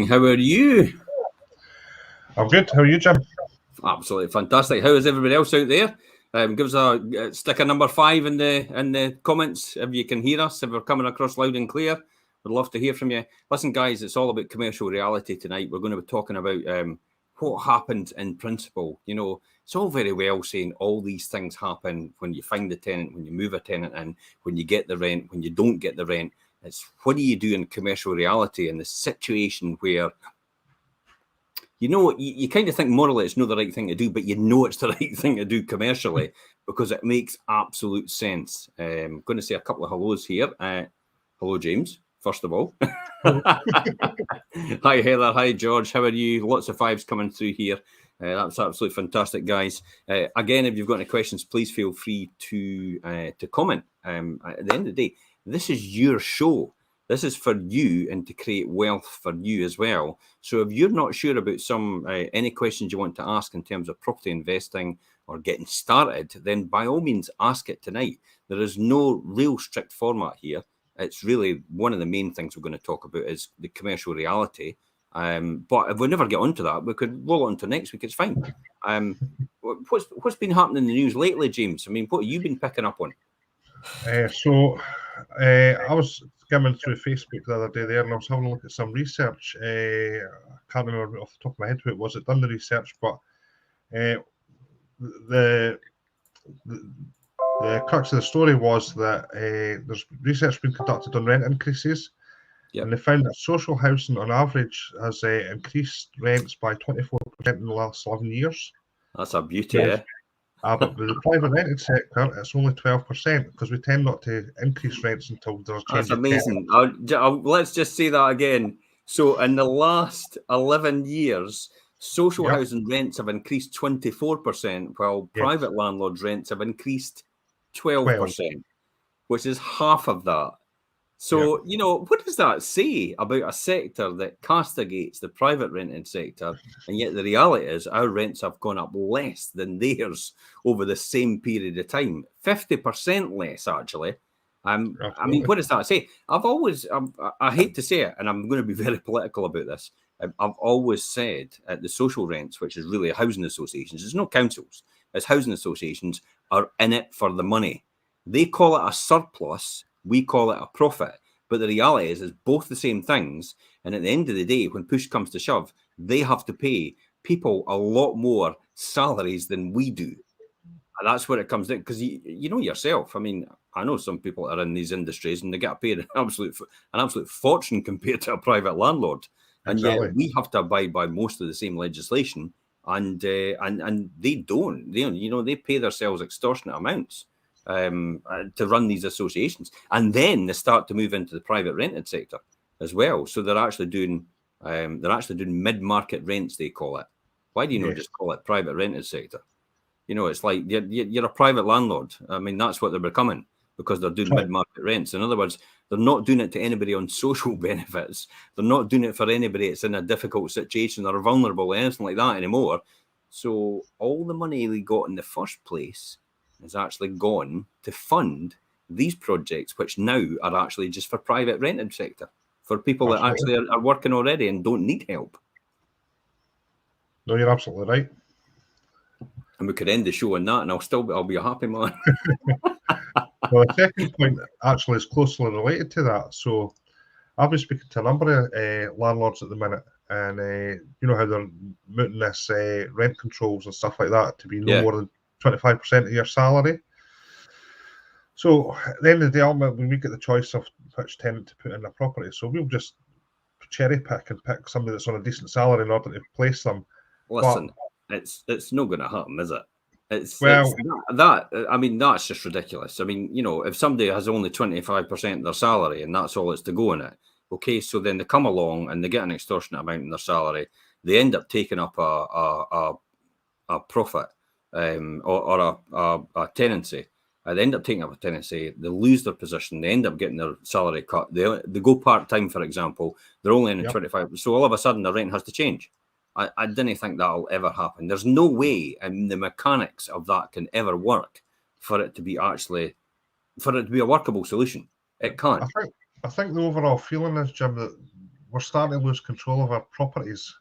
How are you? I'm good. How are you, Jim? Absolutely fantastic. How is everybody else out there? Give us a sticker number 5 in the comments if you can hear us, if we're coming across loud and clear. We'd love to hear from you. Listen, guys, it's all about commercial reality tonight. We're going to be talking about what happened in principle. You know, it's all very well saying all these things happen when you find the tenant, when you move a tenant in, when you get the rent, when you don't get the rent. It's what do you do in commercial reality in the situation where, you know, you kind of think morally it's not the right thing to do, but you know it's the right thing to do commercially because it makes absolute sense. I'm going to say a couple of hellos here. Hello, James, first of all. Hi, Heather. Hi, George. How are you? Lots of 5s coming through here. That's absolutely fantastic, guys. Again, if you've got any questions, please feel free to comment. At the end of the day, this is your show. This is for you and to create wealth for you as well. So if you're not sure about any questions you want to ask in terms of property investing or getting started, then by all means ask it tonight. There is no real strict format here. It's really one of the main things we're going to talk about is the commercial reality. But if we never get onto that, we could roll on to next week. It's fine. What's been happening in the news lately, James? I mean, what have you been picking up on? I was skimming through Facebook the other day there, and I was having a look at some research. I can't remember off the top of my head who it was that done the research, but the crux of the story was that there's research being conducted on rent increases, and they found that social housing on average has increased rents by 24% in the last 11 years. That's a beauty, yeah. But with the private rented sector, it's only 12% because we tend not to increase rents until there's a change. That's amazing. Let's just say that again. So in the last 11 years, social housing rents have increased 24%, while private landlords' rents have increased 12%, which is half of that. So, you know, what does that say about a sector that castigates the private rented sector? And yet the reality is our rents have gone up less than theirs over the same period of time. 50% less, actually. I mean, what does that say? I hate to say it, and I'm going to be very political about this. I've always said the social rents, which is really housing associations, it's not councils, it's housing associations, are in it for the money. They call it a surplus. We call it a profit, but the reality is both the same things. And at the end of the day, when push comes to shove, they have to pay people a lot more salaries than we do. And that's where it comes down, because you know yourself. I mean, I know some people are in these industries and they get paid an absolute fortune compared to a private landlord. And yet we have to abide by most of the same legislation, and they don't. They pay themselves extortionate amounts to run these associations, and then they start to move into the private rented sector as well. So they're actually doing mid-market rents, they call it. Why do you not just call it private rented sector? You know, it's like you're a private landlord. I mean, that's what they're becoming because they're doing mid-market rents. In other words, they're not doing it to anybody on social benefits. They're not doing it for anybody that's in a difficult situation or vulnerable or anything like that anymore. So all the money they got in the first place is actually gone to fund these projects, which now are actually just for private rented sector, for people that actually are working already and don't need help. No, you're absolutely right. And we could end the show on that, and I'll be a happy man. Well, the second point actually is closely related to that. So I've been speaking to a number of landlords at the minute, and you know how they're mooting this rent controls and stuff like that to be no more than 25% of your salary. So at the end of the day, ultimately, we get the choice of which tenant to put in the property. So we'll just cherry pick and pick somebody that's on a decent salary in order to place them. Listen, it's not going to happen, is it? I mean, that's just ridiculous. I mean, you know, if somebody has only 25% of their salary and that's all it's to go in it, okay, so then they come along and they get an extortionate amount in their salary. They end up taking up a profit or a tenancy. They end up taking up a tenancy. They lose their position. They end up getting their salary cut. They go part-time, for example. They're only in 25%. So all of a sudden, the rent has to change. I didn't think that'll ever happen. There's no way, and the mechanics of that can ever work for it to be a workable solution. It can't. I think the overall feeling is, Jim, that we're starting to lose control of our properties.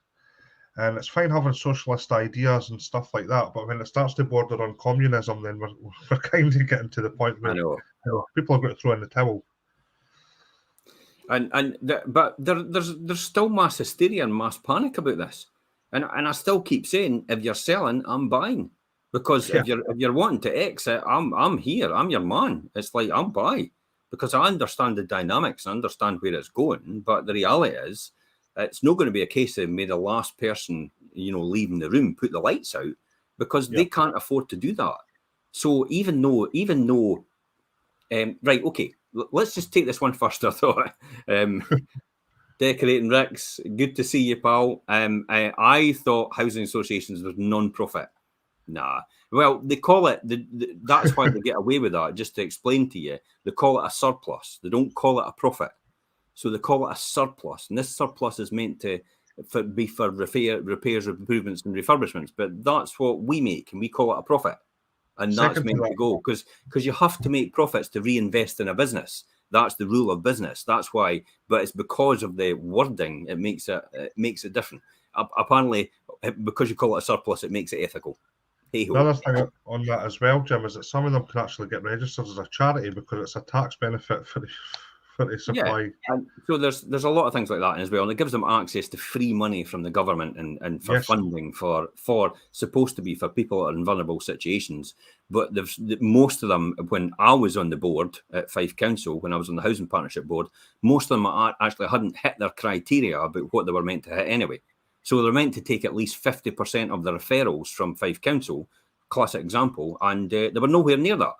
And it's fine having socialist ideas and stuff like that, but when it starts to border on communism, then we're kind of getting to the point where people are going to throw in the towel. But there's still mass hysteria and mass panic about this, and I still keep saying, if you're selling, I'm buying, because if you're wanting to exit, I'm here, I'm your man. It's like, I'm buy, because I understand the dynamics, I understand where it's going, but the reality is, it's not going to be a case of, may the last person, leaving the room put the lights out, because they can't afford to do that. So even though, right, okay, let's just take this one first. I thought, Decorating Ricks, good to see you, pal. I thought housing associations was non-profit. Nah. Well, they call it, that's why they get away with that. Just to explain to you, they call it a surplus. They don't call it a profit. So they call it a surplus. And this surplus is meant to be for repairs, improvements and refurbishments. But that's what we make, and we call it a profit. And that's meant to go, because you have to make profits to reinvest in a business. That's the rule of business. That's why, but it's because of the wording, it makes it different. Apparently, because you call it a surplus, it makes it ethical. Hey-ho. The other thing on that as well, Jim, is that some of them can actually get registered as a charity because it's a tax benefit for the supply. Yeah, and so there's a lot of things like that as well, and it gives them access to free money from the government and for funding for supposed to be for people in vulnerable situations. But most of them, when I was on the board at Fife Council, when I was on the Housing Partnership Board, most of them actually hadn't hit their criteria about what they were meant to hit anyway. So they're meant to take at least 50% of the referrals from Fife Council, classic example, and they were nowhere near that.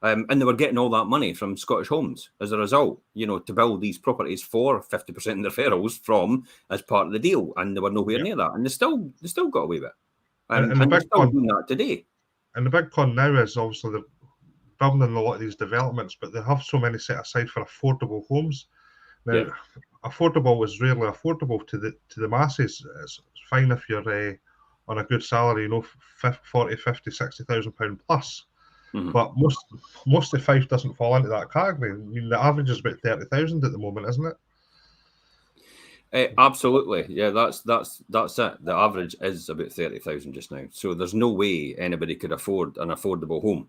And they were getting all that money from Scottish Homes as a result, to build these properties for 50% of the referrals from as part of the deal, and they were nowhere near that, and they still got away with it, and they're still doing that today. And the big con now is obviously they're building in a lot of these developments, but they have so many set aside for affordable homes. Now, affordable is rarely affordable to the masses. It's fine if you're on a good salary, 40, 50, 60,000 pound plus. Mm-hmm. But most of Fife doesn't fall into that category. I mean, the average is about 30,000 at the moment, isn't it? Absolutely, yeah. That's it. The average is about 30,000 just now. So there's no way anybody could afford an affordable home.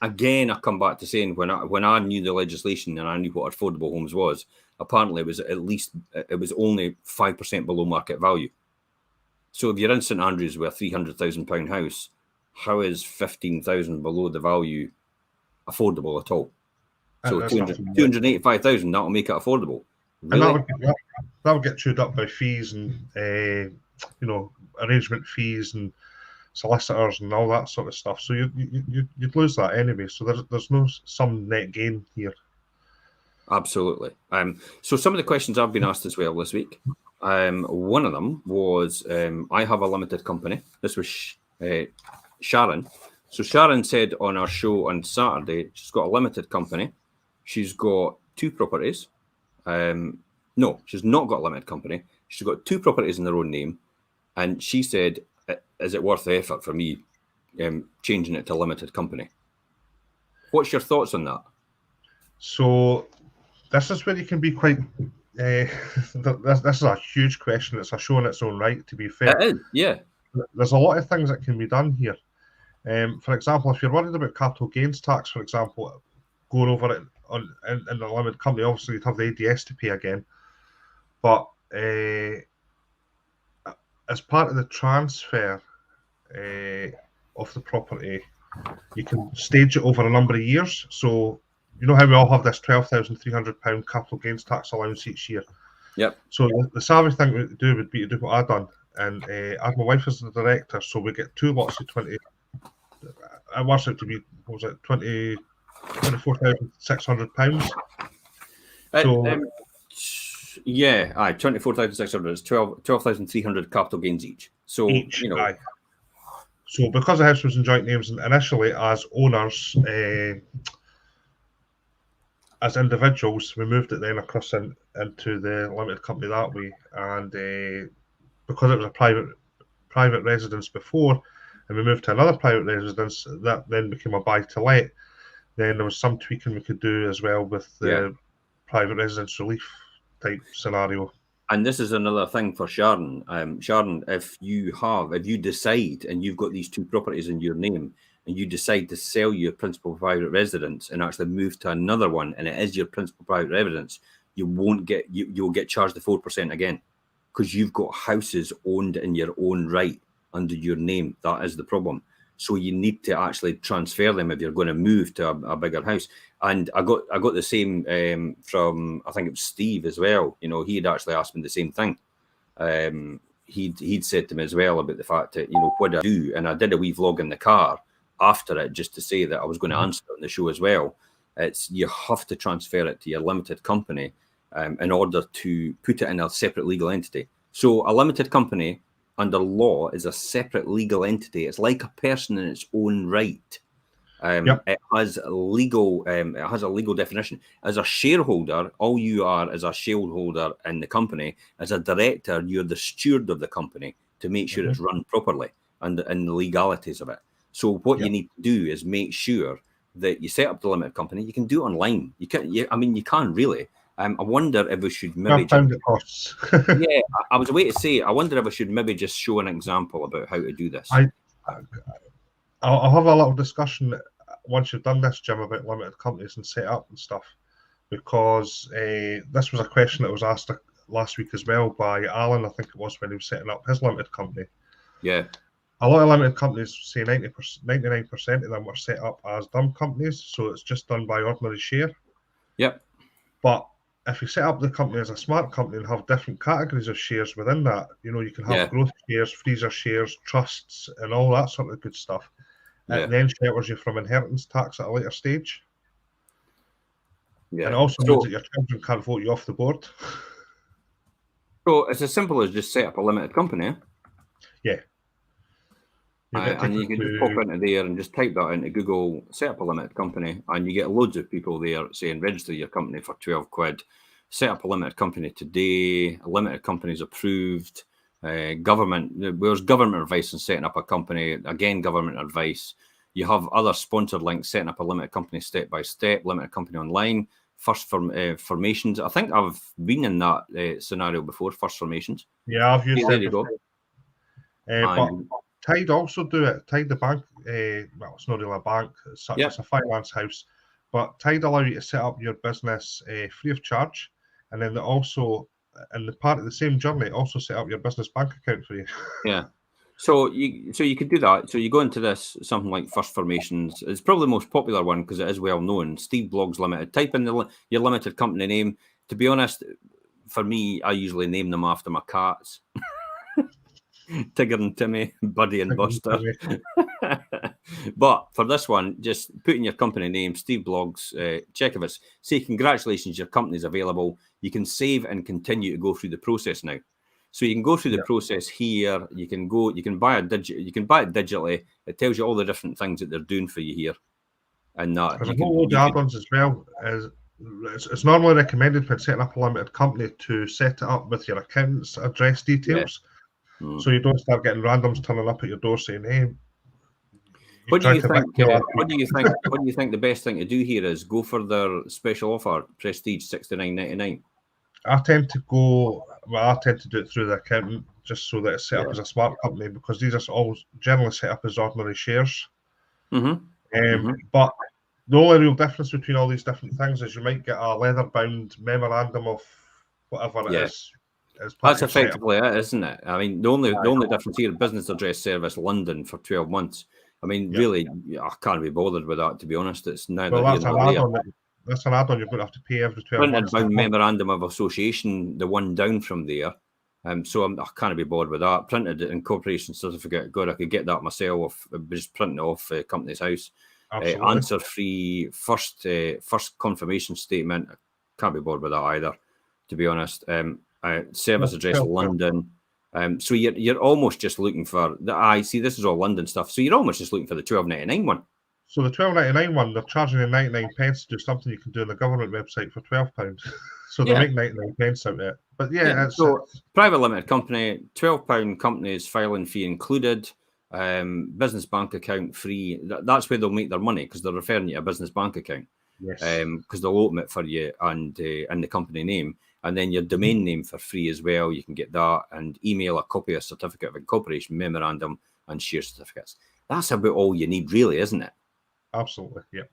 Again, I come back to saying when I knew the legislation and I knew what affordable homes was, apparently it was only 5% below market value. So if you're in St Andrews with a £300,000 house, how is 15,000 below the value affordable at all? So 285,000, that'll make it affordable. Really? And that would get chewed up by fees and arrangement fees and solicitors and all that sort of stuff. So you'd lose that anyway. So there's no some net gain here. Absolutely. So some of the questions I've been asked as well this week. One of them was, I have a limited company. This was Sharon. So Sharon said on our show on Saturday, she's got a limited company. She's got 2 properties. No, she's not got a limited company. She's got 2 properties in her own name. And she said, is it worth the effort for me changing it to a limited company? What's your thoughts on that? So this is where you can be quite... this is a huge question. It's a show in its own right, to be fair. It is, yeah. There's a lot of things that can be done here. For example, if you're worried about capital gains tax, for example, going over it in the limited company, obviously you'd have the ADS to pay again. But as part of the transfer of the property, you can stage it over a number of years. So you know how we all have this £12,300 capital gains tax allowance each year? Yep. So the savage thing to do would be to do what I've done. And I have my wife as the director, so we get 2 lots of 20. It works out to be, what was it, £24,600. So yeah, 24,600 is 12,300 capital gains each. So So because the house was in joint names initially as owners, as individuals, we moved it then across into the limited company that way, and because it was a private residence before, and we moved to another private residence, that then became a buy-to-let. Then there was some tweaking we could do as well with the private residence relief type scenario. And this is another thing for Sharon. Sharon, if you decide, and you've got these two properties in your name, and you decide to sell your principal private residence and actually move to another one, and it is your principal private residence, you'll get charged the 4% again, because you've got houses owned in your own right under your name. That is the problem. So you need to actually transfer them if you're going to move to a bigger house. And I got the same from, I think it was Steve as well. You know, he'd actually asked me the same thing. He'd said to me as well about the fact that, you know, what I do, and I did a wee vlog in the car after it just to say that I was going to answer it on the show as well. It's you have to transfer it to your limited company in order to put it in a separate legal entity. So a limited company under law is a separate legal entity. It's like a person in its own right. It has a legal definition. As a shareholder, all you are as a shareholder in the company. As a director, you're the steward of the company to make sure it's run properly and the legalities of it. So what you need to do is make sure that you set up the limited company. You can do it online. You can really. I wonder if we should maybe costs. Yeah, I was waiting to say, I wonder if I should maybe just show an example about how to do this. I'll have a little discussion once you've done this, Jim, about limited companies and set up and stuff, because this was a question that was asked last week as well by Alan, I think it was, when he was setting up his limited company. Yeah. A lot of limited companies, say 99% of them were set up as dumb companies, so it's just done by ordinary share. Yep. But if you set up the company as a smart company and have different categories of shares within that, you know, you can have growth shares, freezer shares, trusts, and all that sort of good stuff. It then shelters you from inheritance tax at a later stage. Yeah. And it also means that your children can't vote you off the board. So it's as simple as just set up a limited company. Yeah. And you can just pop into there and just type that into Google, set up a limited company, and you get loads of people there saying register your company for 12 quid, set up a limited company today, a limited company is approved, there's government advice on setting up a company, again, government advice. You have other sponsored links, setting up a limited company step by step, limited company online, first formations. I think I've been in that scenario before, first formations. Yeah, I've used it before. But Tide also do it. Tide, the bank, well, it's not really a bank as such, it's a finance house, but Tide allow you to set up your business free of charge, and then they also, in the part of the same journey, also set up your business bank account for you. Yeah. So you could do that. So you go into this, something like First Formations. It's probably the most popular one because it is well known. Steve Blogs Limited. Type in your limited company name. To be honest, for me, I usually name them after my cats. Tigger and Timmy, Buddy and Buster. But for this one, just put in your company name, Steve Blogs, check if it's, say congratulations, your company's available. You can save and continue to go through the process now. So you can go through the process here. You can buy it digitally. It tells you all the different things that they're doing for you here. And that there's a whole load of add-ons as well. It's normally recommended when setting up a limited company to set it up with your accountant's address details. So you don't start getting randoms turning up at your door saying, "Hey, what do you think? What do you think the best thing to do here is? Go for their special offer, Prestige $69.99. I tend to do it through the accountant just so that it's set up as a smart company, because these are all generally set up as ordinary shares. But the only real difference between all these different things is you might get a leather-bound memorandum of whatever it is. That's effectively it, isn't it? I mean, the only difference here, business address service, London for 12 months. I mean, really, I can't be bothered with that, to be honest. It's now that's an add-on. That's an add-on you're going to have to pay every 12 months. Printed memorandum of association, the one down from there. So I can't be bothered with that. Printed incorporation certificate. God, I could get that myself. Just printing it off Company's House. Answer free. First confirmation statement. I can't be bothered with that either, to be honest. Service address London. So you're almost just looking for the. See, this is all London stuff. So you're almost just looking for the $12.99 one. So the $12.99 one, they're charging you 99 pence to do something you can do on the government website for £12. So they make 99 pence out of it. But so private limited company, £12 company's filing fee included, business bank account free. That's where they'll make their money, because they're referring you to a business bank account. Yes. Because they'll open it for you and in the company name. And then your domain name for free as well. You can get that, and email a copy of certificate of incorporation, memorandum, and share certificates. That's about all you need, really, isn't it? Absolutely, yeah.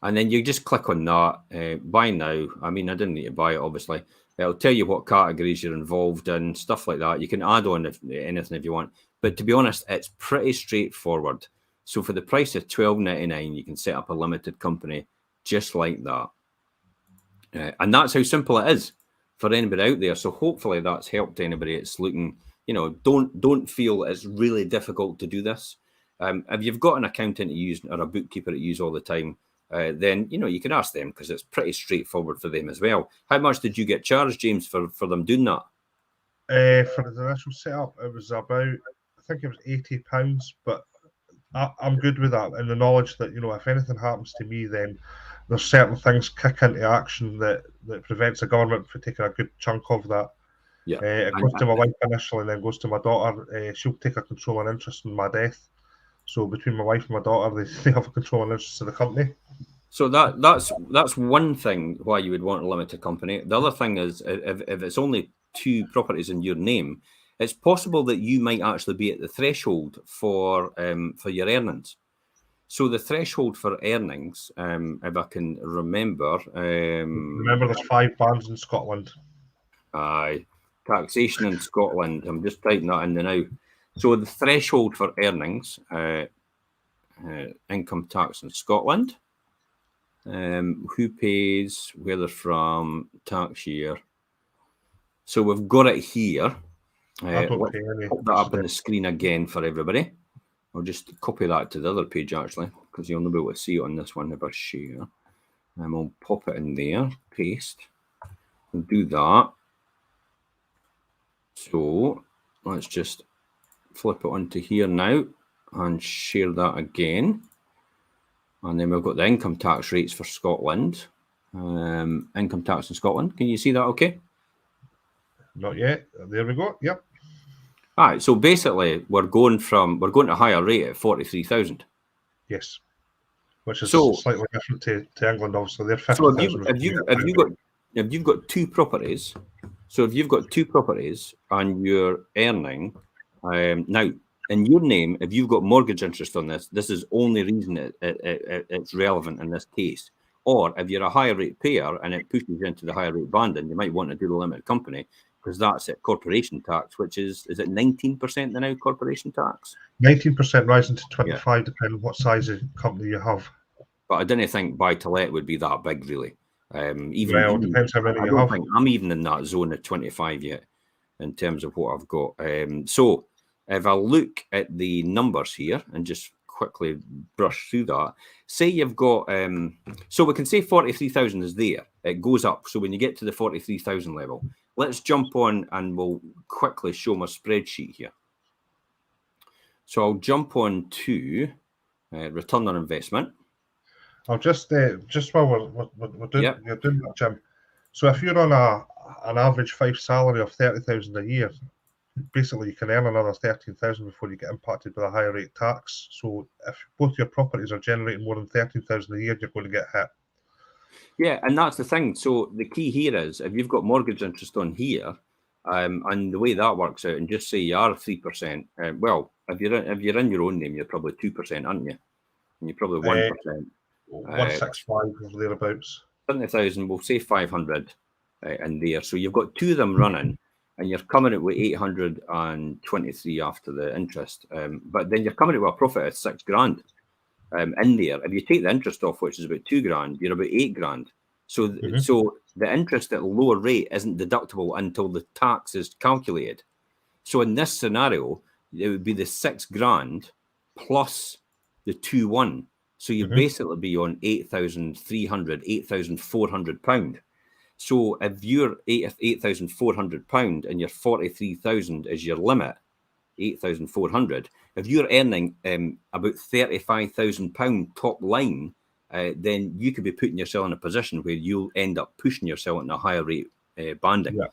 And then you just click on that, buy now. I mean, I didn't need to buy it, obviously. It'll tell you what categories you're involved in, stuff like that. You can add on anything if you want. But to be honest, it's pretty straightforward. So for the price of $12.99, you can set up a limited company just like that. And that's how simple it is for anybody out there. So hopefully that's helped anybody that's looking, don't feel it's really difficult to do this. If you've got an accountant to use or a bookkeeper to use all the time, then, you can ask them, because it's pretty straightforward for them as well. How much did you get charged, James, for them doing that? For the initial setup, it was about, I think it was £80, but I'm good with that, in the knowledge that, if anything happens to me, then there's certain things kick into action that prevents the government from taking a good chunk of that. Yeah. It goes to my wife initially, and then goes to my daughter. She'll take a controlling interest in my death. So between my wife and my daughter, they have a controlling interest in the company. So that's one thing why you would want a limited company. The other thing is, if it's only 2 properties in your name, it's possible that you might actually be at the threshold for your earnings. So the threshold for earnings, if I can remember, there's 5 bands in Scotland. Aye, taxation in Scotland. I'm just typing that in the now. So the threshold for earnings, income tax in Scotland. Who pays, where they're from, tax year. So we've got it here. Let's pop that up on the screen again for everybody. I'll just copy that to the other page, actually, because you'll not be able to see it on this one if I share. And we'll pop it in there, paste, and do that. So let's just flip it onto here now and share that again. And then we've got the income tax rates for Scotland. Income tax in Scotland. Can you see that okay? Not yet. There we go. Yep. All right. So basically, we're going to a higher rate at 43,000. Yes. Which is slightly different to England, obviously. They're 50,000. So if you've got 2 properties, so if you've got 2 properties and you're earning now, in your name, if you've got mortgage interest on this is only reason it's relevant in this case. Or if you're a higher rate payer and it pushes you into the higher rate band, then you might want to do the limited company, because that's at corporation tax, which is it 19% the now corporation tax? 19% rising to 25%, depending on what size of company you have. But I didn't think buy to let would be that big, really. It depends how many you have. I'm even in that zone of 25 yet, in terms of what I've got. So if I look at the numbers here and just quickly brush through that, say you've got, so we can say 43,000 is there. It goes up. So when you get to the 43,000 level, let's jump on and we'll quickly show my spreadsheet here. So I'll jump on to return on investment. I'll just while we're doing, you're doing that, Jim. So if you're on an average 5 salary of 30,000 a year, basically you can earn another 13,000 before you get impacted with a higher rate tax. So if both your properties are generating more than 13,000 a year, you're going to get hit. Yeah, and that's the thing. So the key here is, if you've got mortgage interest on here, and the way that works out, and just say you are 3%. Well, if you're in your own name, you're probably 2%, aren't you? And you're probably 1%. 165 or thereabouts. 70,000, we'll say 500 in there. So you've got 2 of them running, and you're coming out with 823 after the interest. But then you're coming out with a profit of $6,000 in there. If you take the interest off, which is about $2,000, you're about $8,000. So, so the interest at a lower rate isn't deductible until the tax is calculated. So in this scenario, it would be the $6,000 plus the 2,1. So you basically be on £8,300, £8,400. So if you're £8,400 and your 43,000 is your limit, 8,400. If you're earning about £35,000 top line, then you could be putting yourself in a position where you'll end up pushing yourself in a higher rate banding. Yeah.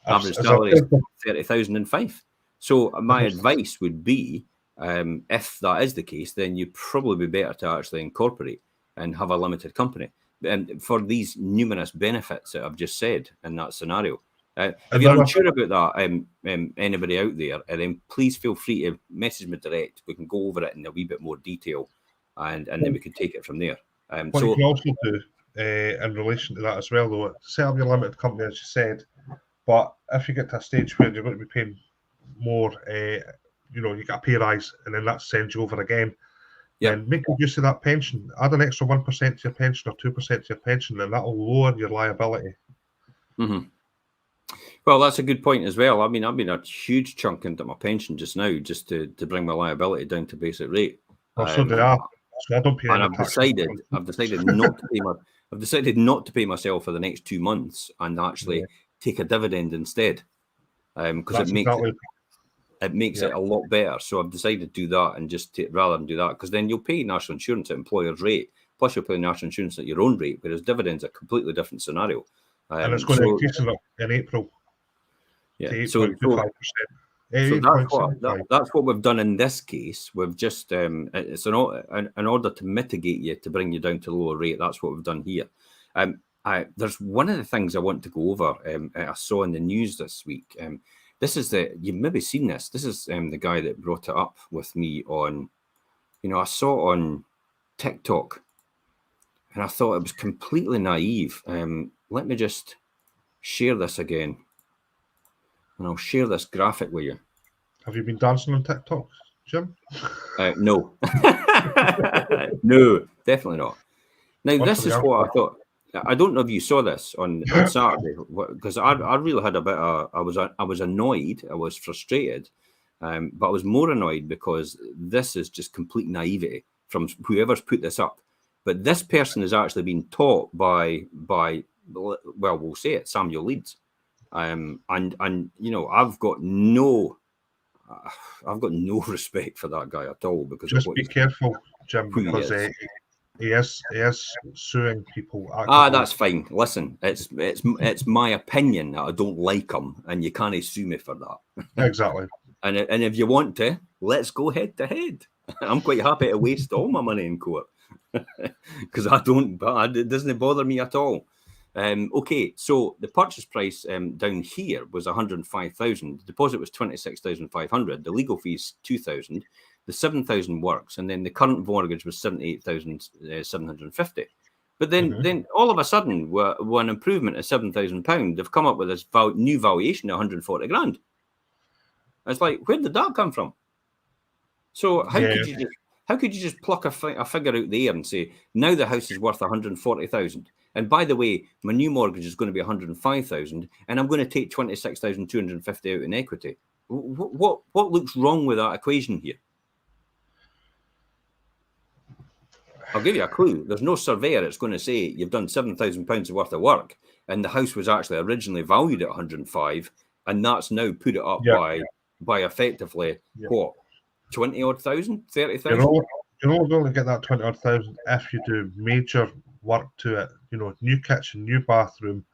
Average salary is 30,005. So my advice would be, if that is the case, then you probably be better to actually incorporate and have a limited company. for these numerous benefits that I've just said in that scenario. If you're unsure about that, anybody out there, then please feel free to message me direct. We can go over it in a wee bit more detail, and then we can take it from there. What you can also do in relation to that as well, though, set up your limited company, as you said, but if you get to a stage where you're going to be paying more, you get a pay rise, and then that sends you over again, then make use of that pension. Add an extra 1% to your pension or 2% to your pension, and that will lower your liability. Mm-hmm. Well, that's a good point as well. I mean, I've been a huge chunk into my pension just now, just to bring my liability down to basic rate. Well, so do I. So I don't pay any tax. I've decided not to pay I've decided not to pay myself for the next 2 months and actually take a dividend instead, because it makes it a lot better. So I've decided to do that and just rather than do that, because then you'll pay national insurance at employer's rate, plus you'll pay national insurance at your own rate, whereas dividends are a completely different scenario. And it's going to increase in April. Yeah, so that's what we've done in this case. We've just it's in order to mitigate you, to bring you down to lower rate. That's what we've done here. There's one of the things I want to go over. I saw in the news this week. This is you've maybe seen this. This is the guy that brought it up with me on. I saw it on TikTok, and I thought it was completely naive. Let me just share this again. And I'll share this graphic with you. Have you been dancing on TikTok, Jim? No. No, definitely not. Now, this is what I thought. I don't know if you saw this on Saturday, because I really had a bit of, I was annoyed, I was frustrated, but I was more annoyed because this is just complete naivety from whoever's put this up. But this person is actually being taught by well, we'll say it, Samuel Leeds. And I've got no respect for that guy at all, because just be careful, Jim, because he is suing people. That's fine. Listen, it's my opinion that I don't like him, and you can't sue me for that. Exactly. And if you want to, let's go head to head. I'm quite happy to waste all my money in court, because it doesn't bother me at all. Okay, so the purchase price down here was 105,000. The deposit was 26,500. The legal fees 2,000. The 7,000 works, and then the current mortgage was 78,750. But then all of a sudden, one improvement of £7,000, they've come up with this new valuation of 140 grand. It's like, where did that come from? So how could you just pluck a figure out there and say, now the house is worth 140,000? And by the way, my new mortgage is going to be 105,000, and I'm going to take 26,250 out in equity. What looks wrong with that equation here? I'll give you a clue. There's no surveyor that's going to say you've done £7,000 worth of work, and the house was actually originally valued at 105, and that's now put it up by effectively what, 20-odd thousand, 30,000. You're only going to get that 20-odd thousand if you do major work to it. New kitchen, new bathroom,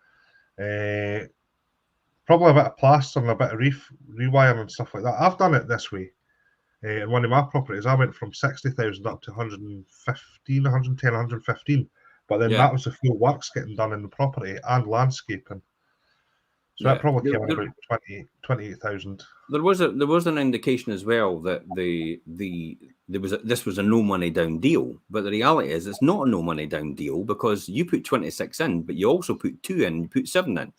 probably a bit of plaster and a bit of rewiring and stuff like that. I've done it this way. In one of my properties, I went from 60,000 up to 115, 110, 115. But then that was the full works getting done in the property and landscaping. So that probably came in about 28,000. There was an indication as well that this was a no money down deal, but the reality is it's not a no money down deal, because you put 26 in, but you also put 2 in, you put 7 in.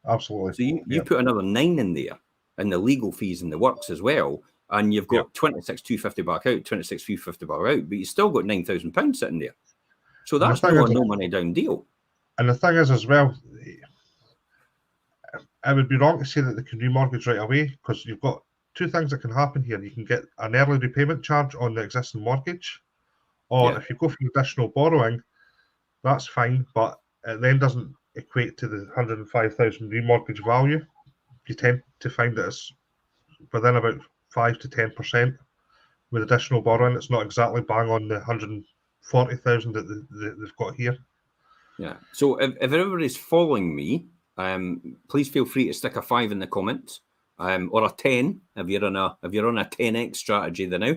Absolutely. So you put another 9 in there, and the legal fees and the works as well, and you've got 26,250 back out, 26,350 back out, but you still got £9,000 sitting there. So that's not a no money down deal. And the thing is as well, it would be wrong to say that they can remortgage right away, because you've got two things that can happen here. You can get an early repayment charge on the existing mortgage, or if you go for additional borrowing, that's fine, but it then doesn't equate to the 105,000 remortgage value. You tend to find that it's within about 5 to 10% with additional borrowing. It's not exactly bang on the 140,000 that they've got here. Yeah. So if everybody's following me, please feel free to stick a 5 in the comments, or a 10 if you're on a 10x strategy. Now,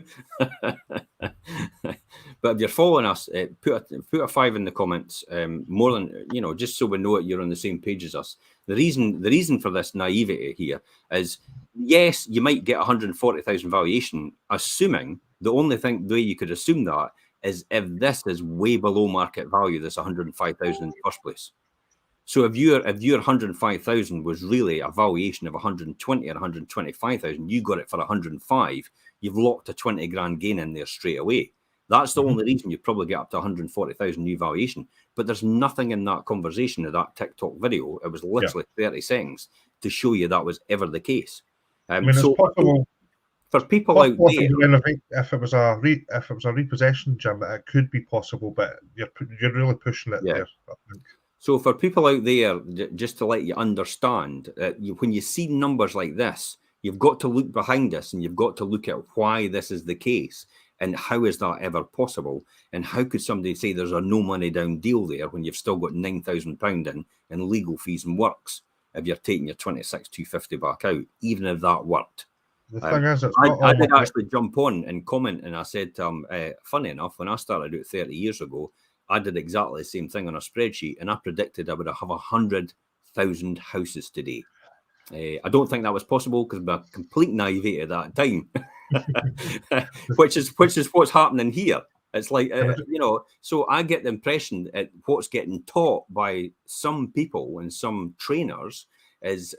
but But if you're following us, put a 5 in the comments. More than, you know, just so we know that you're on the same page as us. The reason for this naivety here is, yes, you might get 140,000 valuation, assuming the way you could assume that is if this is way below market value, this 105,000 in the first place. So if your 105,000 was really a valuation of 120 or 125,000, you got it for 105. You've locked a 20 grand gain in there straight away. That's the only reason you probably get up to 140,000 new valuation. But there's nothing in that conversation of that TikTok video. It was literally 30 seconds to show you that was ever the case. I mean, so it's possible for people out there. If it was a repossession, Jim, it could be possible, but you're really pushing it there, I think. So for people out there, just to let you understand, when you see numbers like this, you've got to look behind us and you've got to look at why this is the case and how is that ever possible, and how could somebody say there's a no money down deal there when you've still got £9,000 in legal fees and works if you're taking your 26,250 back out, even if that worked. The thing is, I did actually jump on and comment, and I said to him, funny enough, when I started out 30 years ago, I did exactly the same thing on a spreadsheet, and I predicted I would have 100,000 houses today. I don't think that was possible because of my complete naivety at that time, which is what's happening here. It's like, you know, so I get the impression that what's getting taught by some people and some trainers is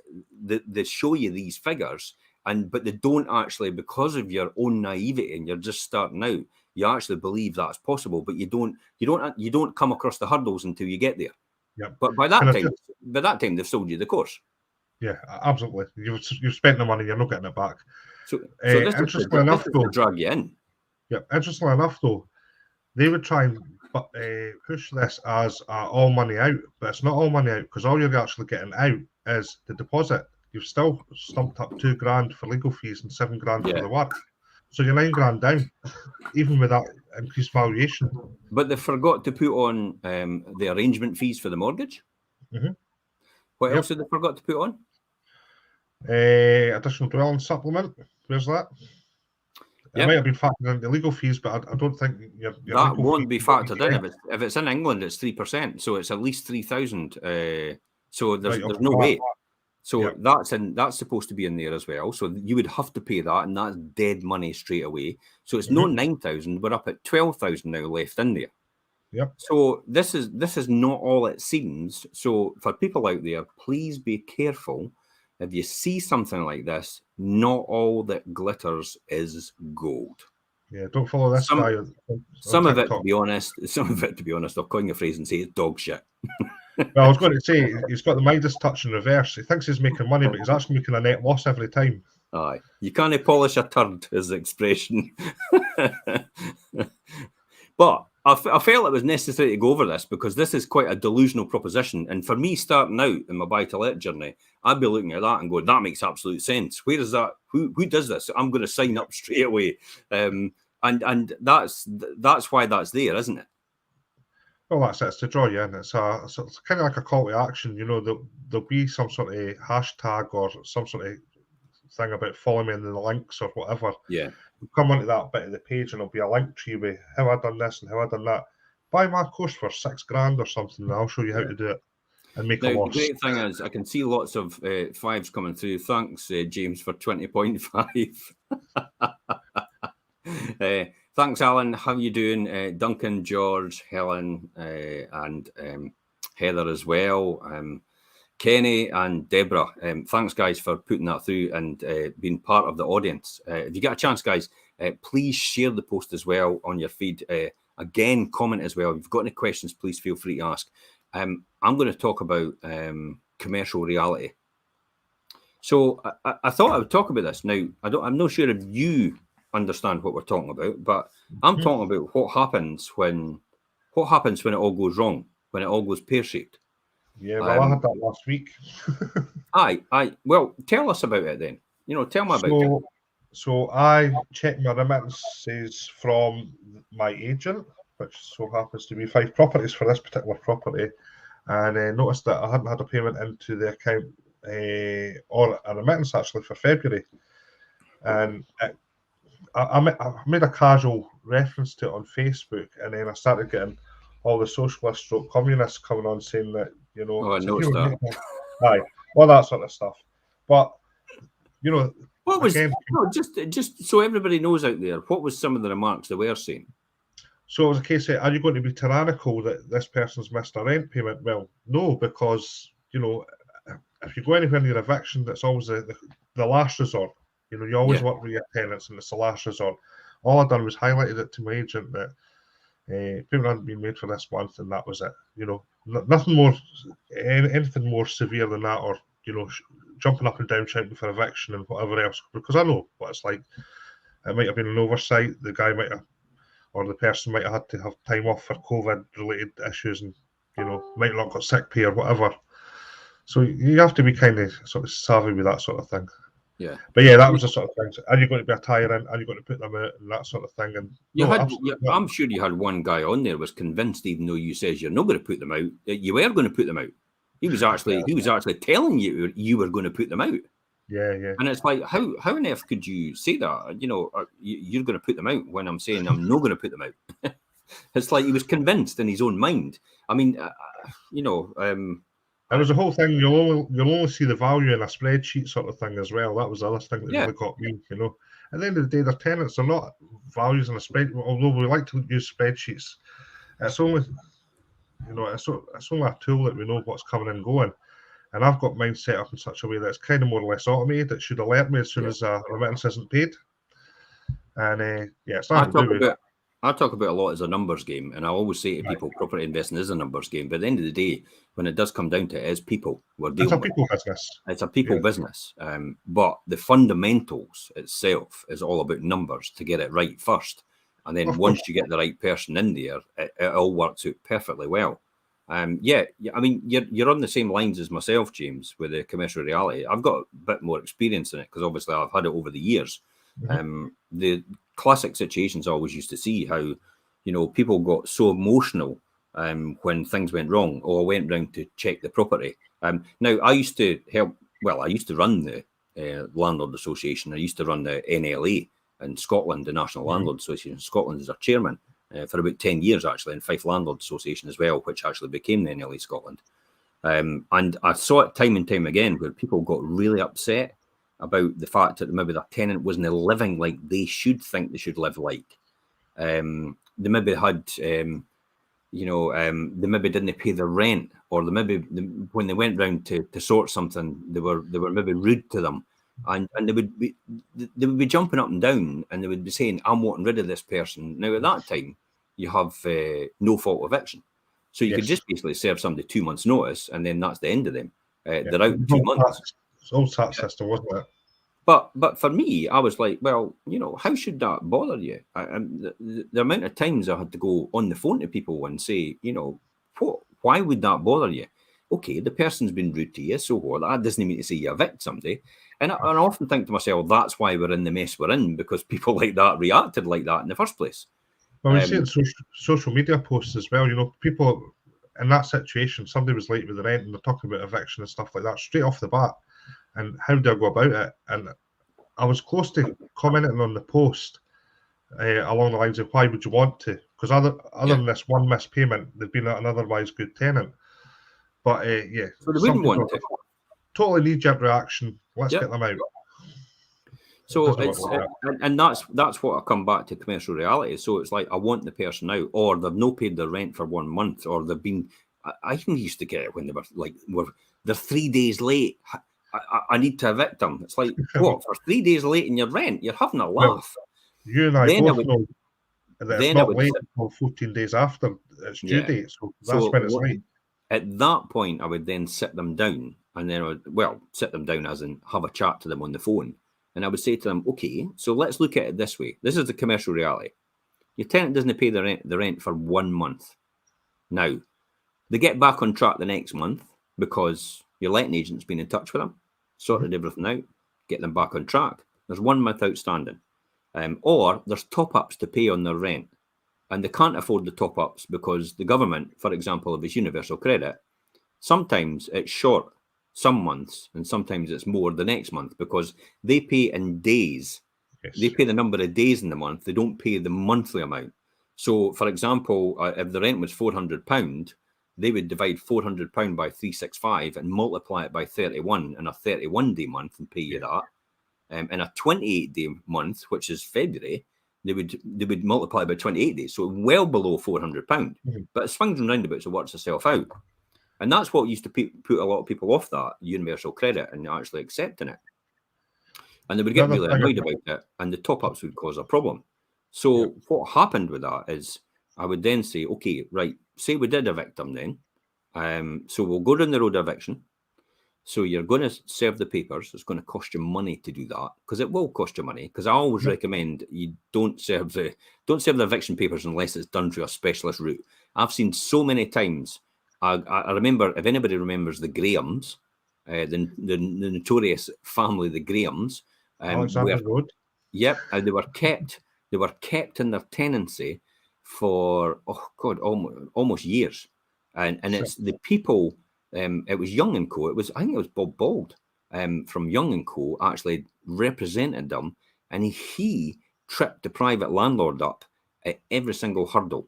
that they show you these figures, but they don't actually, because of your own naivety and you're just starting out, you actually believe that's possible, but you don't come across the hurdles until you get there. Yeah. But by that time they've sold you the course. Yeah, absolutely. You've spent the money, you're not getting it back. So this interestingly enough, though, drag you in. Yeah, interestingly enough, though, they would try and push this as all money out, but it's not all money out, because all you're actually getting out is the deposit. You've still stumped up $2 grand for legal fees and $7 grand for the work. So you're $9 grand down, even with that increased valuation. But they forgot to put on the arrangement fees for the mortgage. What else did they forgot to put on? Additional dwelling supplement. Where's that? It might have been factored into legal fees, but I don't think your that won't be factored in. If it's in England, it's 3%, so it's at least 3,000. So there's no way. So that's supposed to be in there as well. So you would have to pay that, and that's dead money straight away. So it's no 9,000. We're up at 12,000 now left in there. Yep. So this is not all it seems. So for people out there, please be careful. If you see something like this, not all that glitters is gold. Yeah, don't follow this guy. Some of it, to be honest, I'll coin your phrase and say it's dog shit. Well, I was going to say, he's got the Midas touch in reverse. He thinks he's making money, but he's actually making a net loss every time. Aye. You can't polish a turd, is the expression. But I felt it was necessary to go over this because this is quite a delusional proposition. And for me, starting out in my buy-to-let journey, I'd be looking at that and going, that makes absolute sense. Where is that? Who does this? I'm going to sign up straight away. And that's why that's there, isn't it? Well, that's it. It's to draw you in. It's kind of like a call to action. You know, there'll be some sort of hashtag or some sort of thing about follow me in the links or whatever. Yeah. You'll come onto that bit of the page and there'll be a link tree with how I done this and how I done that. Buy my course for $6 grand or something, and I'll show you how to do it and make a loss. The great thing is, I can see lots of fives coming through. Thanks, James, for 20.5. Thanks, Alan. How you doing? Duncan, George, Helen, and Heather as well. Kenny and Deborah. Thanks, guys, for putting that through and being part of the audience. If you get a chance, guys, please share the post as well on your feed. Again, comment as well. If you've got any questions, please feel free to ask. I'm going to talk about commercial reality. So I thought I would talk about this. Now, I'm not sure if you understand what we're talking about, but I'm talking about what happens when it all goes wrong, when it all goes pear-shaped. Yeah, well, I had that last week. Well, tell us about it then. Tell me about it. So I checked my remittances from my agent, which so happens to be 5 properties for this particular property, and noticed that I hadn't had a payment into the account or a remittance actually for February. And I made a casual reference to it on Facebook, and then I started getting all the socialist stroke communists coming on saying that, you know, Oh, I noticed that. aye, all that sort of stuff. But, you know, what was again, no, just so everybody knows out there, what was some of the remarks they were saying? So it was a case of, are you going to be tyrannical that this person's missed a rent payment? Well, no, because, you know, if you go anywhere near eviction, that's always the last resort. You know, you always work with your tenants, and it's the last resort. All I done was highlighted it to my agent that payment hadn't been made for this month, and that was it. You know, nothing more, anything more severe than that, or, you know, jumping up and down shouting for eviction and whatever else, because I know what it's like. It might have been an oversight. The guy might have, or the person might have had to have time off for COVID-related issues, and, you know, might not got sick pay or whatever. So you have to be kind of sort of savvy with that sort of thing. Yeah. But yeah, that was the sort of thing. Are you going to be a tyrant? Are you going to put them out and that sort of thing? And I'm sure you had one guy on there was convinced, even though you says you're not going to put them out, that you were going to put them out. He was actually telling you you were going to put them out. Yeah. And it's like, how on earth could you say that? You know, you're going to put them out when I'm saying I'm not going to put them out. It's like he was convinced in his own mind. I mean, you know. There was a whole thing. You'll only see the value in a spreadsheet sort of thing as well. That was the other thing that really got me. You know, at the end of the day, their tenants are not values in a spreadsheet. Although we like to use spreadsheets, it's only, you know, it's only a tool that we know what's coming and going. And I've got mine set up in such a way that it's kind of more or less automated. It should alert me as soon as a remittance isn't paid. And it's not I talk about a lot as a numbers game, and I always say to people, property investing is a numbers game. But at the end of the day, when it does come down to it, it's people we're dealing with. It's a people business. It's a people business. But the fundamentals itself is all about numbers to get it right first. And then once you get the right person in there, it all works out perfectly well. I mean, you're on the same lines as myself, James, with the commercial reality. I've got a bit more experience in it because obviously I've had it over the years. The classic situations I always used to see how, you know, people got so emotional when things went wrong. I went round to check the property. Now, I used to run the Landlord Association. I used to run the NLA in Scotland, the National Landlord Association in Scotland, as a chairman for about 10 years, actually, in Fife Landlord Association as well, which actually became the NLA Scotland. And I saw it time and time again where people got really upset about the fact that maybe their tenant wasn't living like they should think they should live like. They maybe had, they maybe didn't pay their rent, or when they went round to sort something, they were maybe rude to them, and they would be jumping up and down, and they would be saying, "I'm wanting rid of this person." Now at that time, you have no fault eviction, so you could just basically serve somebody 2 months' notice, and then that's the end of them. They're out in 2 months. It's old that system, wasn't it? But for me, I was like, well, you know, how should that bother you? The amount of times I had to go on the phone to people and say, you know, why would that bother you? Okay, the person's been rude to you, so what? That doesn't mean to say you evict somebody. And I often think to myself, that's why we're in the mess we're in, because people like that reacted like that in the first place. Well, we see it in social media posts as well. You know, people in that situation, somebody was late with the rent and they're talking about eviction and stuff like that straight off the bat. And how do I go about it? And I was close to commenting on the post along the lines of, why would you want to? Because other than this one missed payment, they'd been an otherwise good tenant. But so they wouldn't want to. Totally knee-jerk reaction. Let's get them out. So that's what I come back to commercial reality. So it's like, I want the person out, or they've no paid their rent for 1 month, or they've been. I even used to get it when they were like, they're 3 days late. I need to evict them. It's like, what, for 3 days late in your rent? You're having a laugh. Well, you and I both know that it's not late until 14 days after its due date. So that's when it's late. At that point, I would then sit them down, and then sit them down as in have a chat to them on the phone. And I would say to them, okay, so let's look at it this way. This is the commercial reality. Your tenant doesn't pay the rent for 1 month. Now, they get back on track the next month because your letting agent's been in touch with them, sorted everything out, get them back on track. There's 1 month outstanding. Or there's top-ups to pay on their rent. And they can't afford the top-ups because the government, for example, if it's universal credit, sometimes it's short some months and sometimes it's more the next month because they pay in days They pay the number of days in the month. They don't pay the monthly amount. So, for example, if the rent was £400, they would divide £400 by 365 and multiply it by 31 in a 31-day month and pay you that. In a 28-day month, which is February, they would multiply by 28 days, so well below £400. But it swings and roundabouts, it works itself out. And that's what used to put a lot of people off that universal credit and actually accepting it. And they would get really annoyed about it, and the top-ups would cause a problem. So what happened with that is I would then say, okay, right, say we did evict them then. So we'll go down the road of eviction. So you're going to serve the papers. It's going to cost you money to do that, because it will cost you money. Because I always recommend you don't serve the eviction papers unless it's done through a specialist route. I've seen so many times. I remember, if anybody remembers the Grahams, the notorious family, the Grahams. Alexander Road. Yep, they were kept in their tenancy for almost years, and it's the people. It was Young and Co. I think it was Bob Bald from Young and Co. actually represented them, and he tripped the private landlord up at every single hurdle.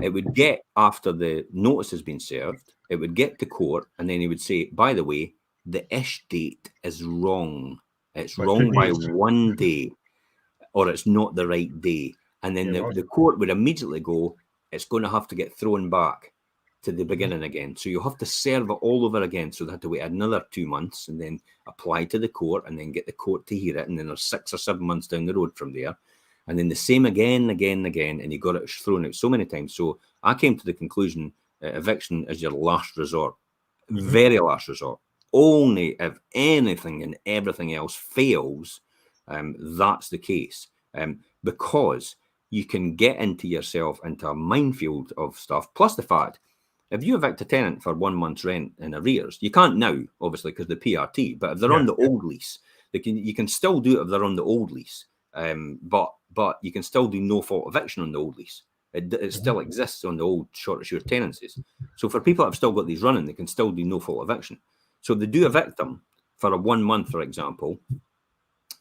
It would get, after the notice has been served, it would get to court, and then he would say, by the way, the ish date is wrong. It's wrong by 1 day, or it's not the right day. And then the court would immediately go, it's going to have to get thrown back to the beginning again. So you have to serve it all over again. So they had to wait another 2 months and then apply to the court and then get the court to hear it. And then there's 6 or 7 months down the road from there. And then the same again. And you got it thrown out so many times. So I came to the conclusion eviction is your last resort, very last resort. Only if anything and everything else fails, that's the case. Because you can get yourself into a minefield of stuff. Plus the fact, if you evict a tenant for 1 month's rent in arrears, you can't now, obviously, because the PRT. But if they're on the old lease, you can still do it if they're on the old lease. But you can still do no fault eviction on the old lease. It still exists on the old short assured tenancies. So for people that have still got these running, they can still do no fault eviction. So if they do evict them for a 1 month, for example,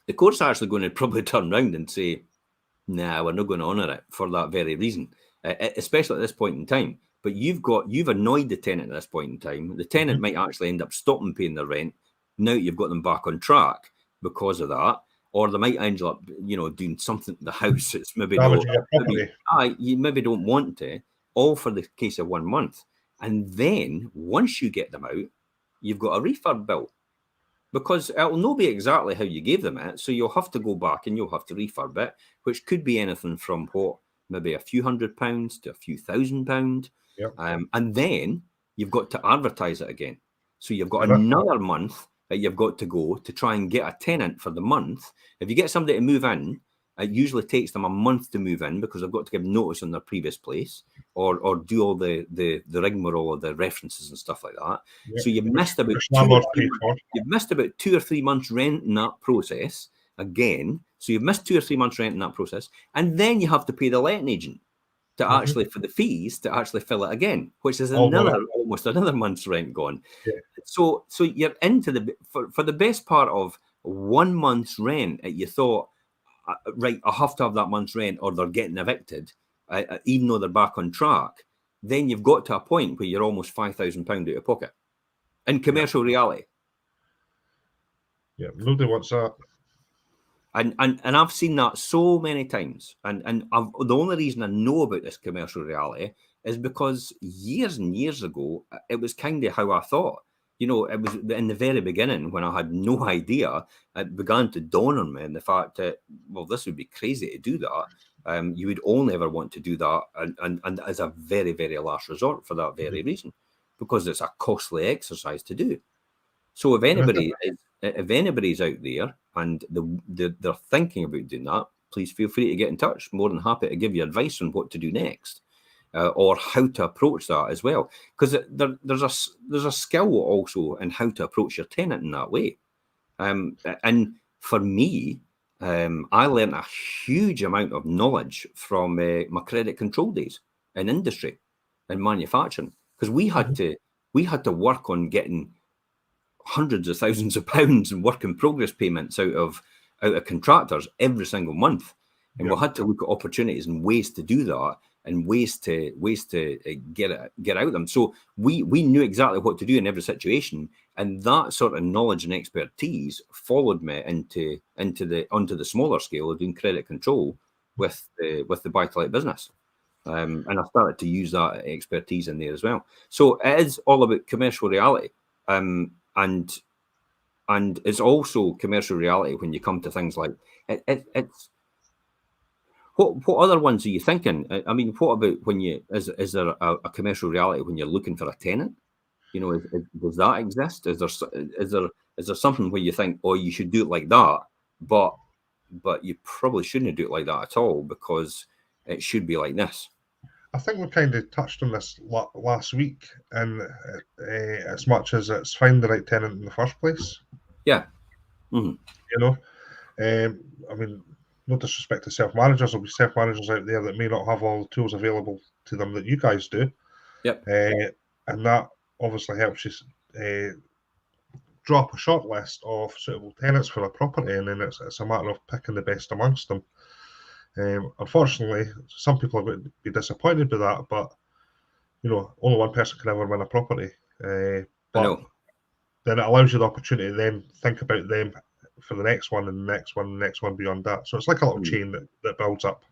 the court's actually going to probably turn around and say, nah, we're not going to honour it for that very reason, especially at this point in time. But you've annoyed the tenant at this point in time. The tenant might actually end up stopping paying their rent. Now you've got them back on track because of that. Or they might end up, doing something to the house. It's maybe you maybe don't want to, all for the case of 1 month. And then once you get them out, you've got a refurb bill. Because it'll not be exactly how you gave them it. So you'll have to go back and you'll have to refurb it, which could be anything from maybe a few £100s to a few £1,000. Yep. And then you've got to advertise it again. So you've got another month that you've got to go to try and get a tenant for the month. If you get somebody to move in, it usually takes them a month to move in because they've got to give notice on their previous place or do all the rigmarole or the references and stuff like that. Yep. So you've missed about 2 or 3 months rent in that process again. So you've missed 2 or 3 months rent in that process. And then you have to pay the letting agent to actually, for the fees, to actually fill it again, which is almost another month's rent gone. Yeah. So you're into for the best part of 1 month's rent, you thought, right, I have to have that month's rent or they're getting evicted, even though they're back on track. Then you've got to a point where you're almost £5,000 out of pocket in commercial reality. Yeah, nobody wants that. And I've seen that so many times. And the only reason I know about this commercial reality is because years and years ago, it was kind of how I thought. It was in the very beginning when I had no idea, it began to dawn on me, and the fact that, well, this would be crazy to do that. You would only ever want to do that and as a very, very last resort for that very reason, because it's a costly exercise to do. So if anybody's out there and they're thinking about doing that, please feel free to get in touch. More than happy to give you advice on what to do next. Or how to approach that as well, because there's a skill also in how to approach your tenant in that way. And for me, I learned a huge amount of knowledge from my credit control days in industry and manufacturing, because we had to work on getting hundreds of thousands of pounds in work in progress payments out of out of contractors every single month, and Yeah. we had to look at opportunities and ways to do that, and ways to get out of them. So we knew exactly what to do in every situation, and that sort of knowledge and expertise followed me onto the smaller scale of doing credit control with the buy-to-let business. And I started to use that expertise in there as well. So it is all about commercial reality, and it's also commercial reality when you come to things like it's. What other ones are you thinking? I mean, what about when is there a commercial reality when you're looking for a tenant? You know, does that exist? Is there something where you think, oh, you should do it like that, but you probably shouldn't do it like that at all, because it should be like this? I think we kind of touched on this last week, and as much as it's find the right tenant in the first place. Yeah. Mm-hmm. You know, I mean, no disrespect to self-managers, there'll be self-managers out there that may not have all the tools available to them that you guys do. Yep. And that obviously helps you draw up a short list of suitable tenants for a property, and then it's a matter of picking the best amongst them. Unfortunately, some people would be disappointed with that, but you know, only one person can ever win a property. But then it allows you the opportunity to then think about them for the next one, and the next one, and the next one beyond that. So it's like a little chain that builds up.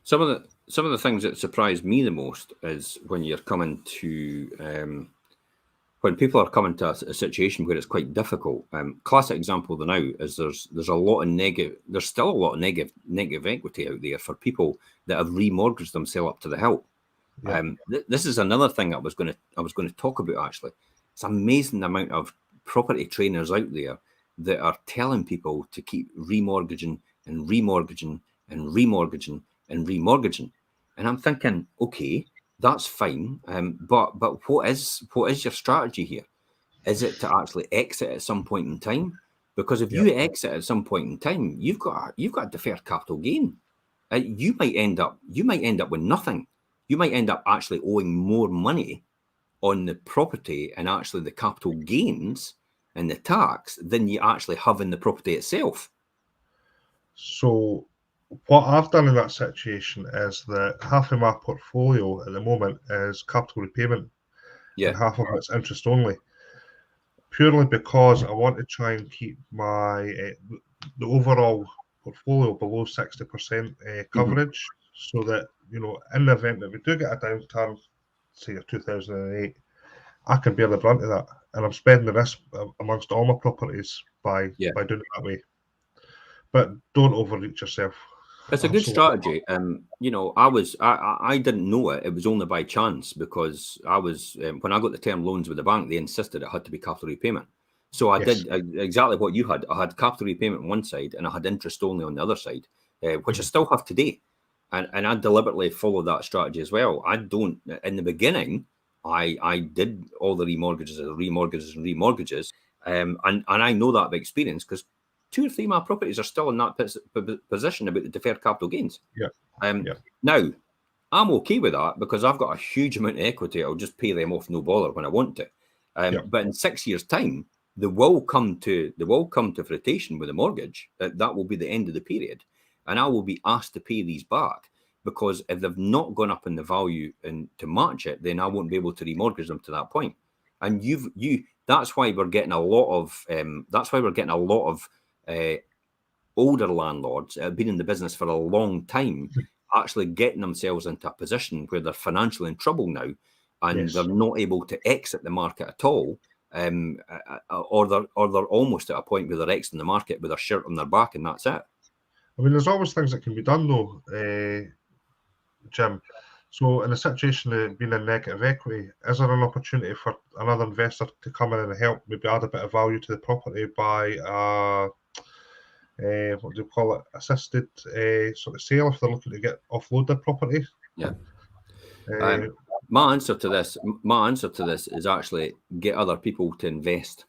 Some of the things that surprised me the most is when you're coming to when people are coming to a situation where it's quite difficult. Classic example now is there's a lot of negative. There's still a lot of negative equity out there for people that have remortgaged themselves up to the hilt. Yeah. This is another thing I was going to talk about actually. It's amazing the amount of property trainers out there that are telling people to keep remortgaging and remortgaging and remortgaging and remortgaging, and I'm thinking, okay, that's fine, but what is your strategy here? Is it to actually exit at some point in time? Because if you exit at some point in time, you've got deferred capital gain. You might end up with nothing. You might end up actually owing more money on the property and actually the capital gains and the tax than you actually have in the property itself. So what I've done in that situation is that half of my portfolio at the moment is capital repayment, and half of it's interest only, purely because I want to try and keep my the overall portfolio below 60% coverage, so that, you know, in the event that we do get a downturn, say 2008, I can bear the brunt of that, and I'm spreading the risk amongst all my properties by doing it that way. But don't overreach yourself. It's a good strategy. You know, I didn't know it. It was only by chance, because I was when I got the term loans with the bank, they insisted it had to be capital repayment. So I did exactly what you had. I had capital repayment on one side, and I had interest only on the other side, which I still have today. And I deliberately followed that strategy as well. I don't. In the beginning, I did all the remortgages and remortgages, and I know that by experience, because 2 or 3 of my properties are still in that position about the deferred capital gains. Now, I'm okay with that because I've got a huge amount of equity. I'll just pay them off, no bother, when I want to. But in 6 years' time, they will come to fruition with a mortgage. That will be the end of the period, and I will be asked to pay these back, because if they've not gone up in the value and to match it, then I won't be able to remortgage them to that point. And that's why we're getting a lot of older landlords that have been in the business for a long time actually getting themselves into a position where they're financially in trouble now, and they're not able to exit the market at all, or they're almost at a point where they're exiting the market with their shirt on their back, and that's it. I mean, there's always things that can be done though, Jim. So in a situation of being in negative equity, is there an opportunity for another investor to come in and help maybe add a bit of value to the property by what do you call it, assisted sort of sale, if they're looking to offload their property? My answer to this is actually get other people to invest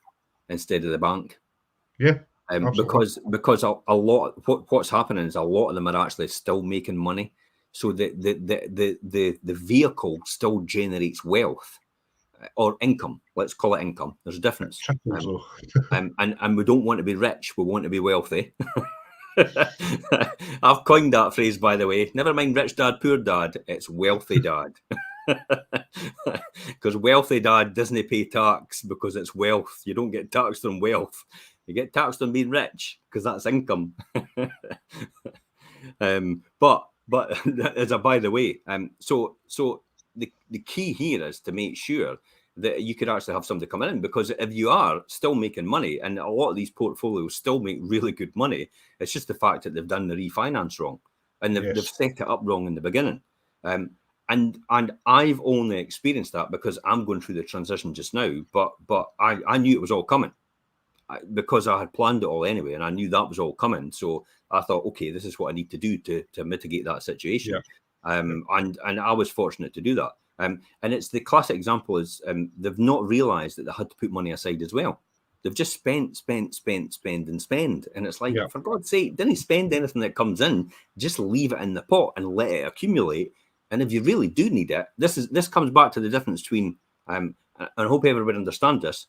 instead of the bank. Because a lot, what's happening is a lot of them are actually still making money, so the vehicle still generates wealth, or income. Let's call it income. There's a difference. And we don't want to be rich. We want to be wealthy. I've coined that phrase, by the way. Never mind rich dad, poor dad. It's wealthy dad. Because wealthy dad doesn't pay tax because it's wealth. You don't get taxed on wealth. You get taxed on being rich because that's income. But as a by the way, so the key here is to make sure that you could actually have somebody coming in, because if you are still making money, and a lot of these portfolios still make really good money, it's just the fact that they've done the refinance wrong and they've set it up wrong in the beginning. And I've only experienced that because I'm going through the transition just now, but I knew it was all coming because I had planned it all anyway, and I knew that was all coming. So I thought, okay, this is what I need to do to mitigate that situation. And I was fortunate to do that. And it's the classic example is they've not realised that they had to put money aside as well. They've just spend. And it's like, for God's sake, didn't spend anything that comes in, just leave it in the pot and let it accumulate. And if you really do need it, this comes back to the difference between, and I hope everybody understands this,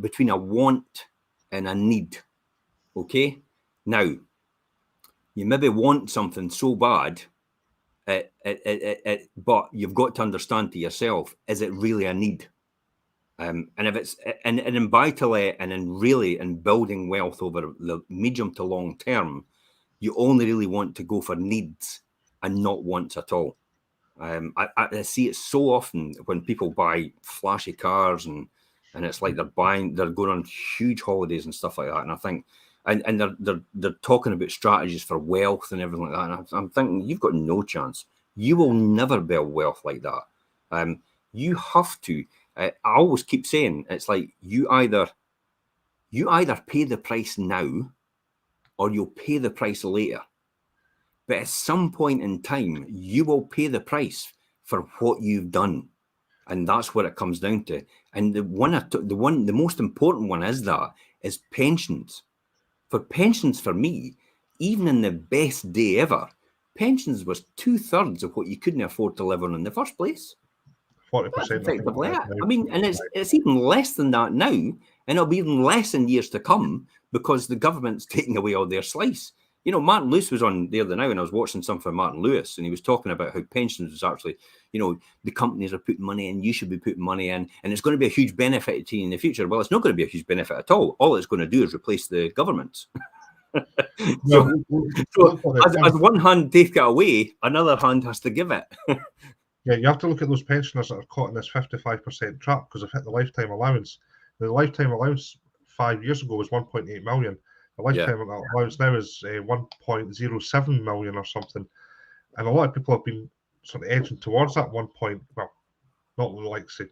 between a want and a need. Okay? Now, you maybe want something so bad, but you've got to understand to yourself, is it really a need? And if it's and in buy-to-let and in building wealth over the medium to long term, you only really want to go for needs and not wants at all. I see it so often when people buy flashy cars and it's like they're going on huge holidays and stuff like that. And I think, and they're talking about strategies for wealth and everything like that. And I'm thinking, you've got no chance. You will never build wealth like that. You have to. I always keep saying, it's like you either pay the price now, or you'll pay the price later. But at some point in time, you will pay the price for what you've done, and that's what it comes down to. And the most important one is pensions. For pensions, for me, even in the best day ever, pensions was 2/3 of what you couldn't afford to live on in the first place. 40%. Effectively, I mean, and it's even less than that now, and it'll be even less in years to come because the government's taking away all their slice. You know, Martin Lewis was on the other night, and I was watching something from Martin Lewis, and he was talking about how pensions was actually, the companies are putting money in, you should be putting money in, and it's going to be a huge benefit to you in the future. Well, it's not going to be a huge benefit at all. All it's going to do is replace the governments. So as one hand take it away, another hand has to give it. Yeah, you have to look at those pensioners that are caught in this 55% trap because they've hit the lifetime allowance. The lifetime allowance 5 years ago was 1.8 million. The lifetime allowance now is 1.07 million or something. And a lot of people have been sort of edging towards that 1 point, well, not like, say,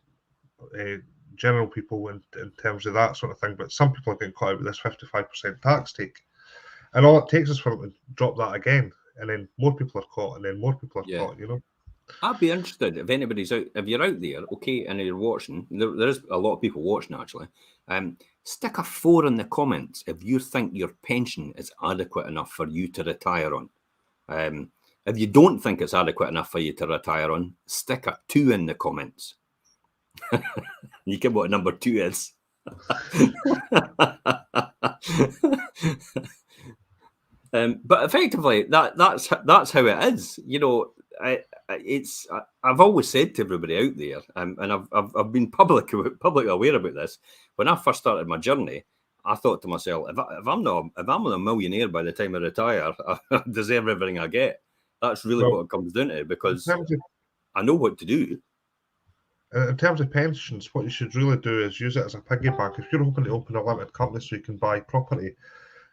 general people in terms of that sort of thing, but some people are getting caught out with this 55% tax take. And all it takes is for them to drop that again, and then more people are caught, and then more people are caught, I'd be interested if anybody's out, if you're out there, okay, and you're watching, there is a lot of people watching actually. Stick a 4 in the comments if you think your pension is adequate enough for you to retire on. If you don't think it's adequate enough for you to retire on, stick a 2 in the comments. You get what number 2 is. But effectively, that's how it is. I've always said to everybody out there, and I've been publicly aware about this. When I first started my journey, I thought to myself, if I'm a millionaire by the time I retire, I deserve everything I get. That's really what it comes down to, because I know what to do. In terms of pensions, what you should really do is use it as a piggy bank. If you're hoping to open a limited company so you can buy property,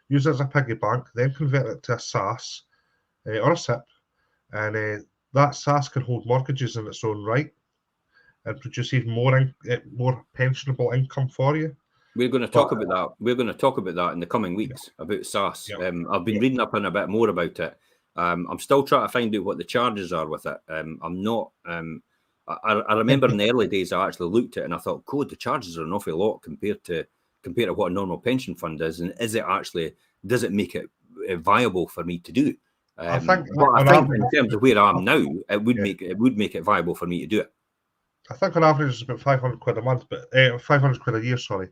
use it as a piggy bank, then convert it to a SAS or a SIP, and that SAS can hold mortgages in its own right and produce even more pensionable income for you. We're going to talk about that. We're going to talk about that in the coming weeks, about SAS. I've been reading up on a bit more about it. I'm still trying to find out what the charges are with it. I'm not. I remember in the early days I actually looked at it and I thought, God, the charges are an awful lot compared to what a normal pension fund is, and does it make it viable for me to do? I think in terms of where I am now, it would make it viable for me to do it. I think on average it's about 500 quid a month, but 500 quid a year, sorry,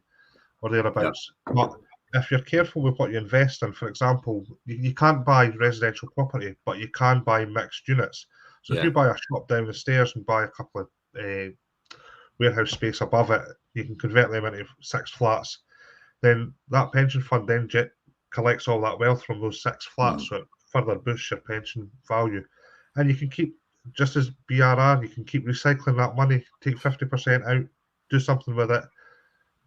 or thereabouts. Yeah. But if you're careful with what you invest in, for example, you can't buy residential property, but you can buy mixed units. So if you buy a shop down the stairs and buy a couple of warehouse space above it, you can convert them into 6 flats. Then that pension fund then collects all that wealth from those 6 flats, so it further boosts your pension value. And you can keep, just as BRR, you can keep recycling that money, take 50% out, do something with it,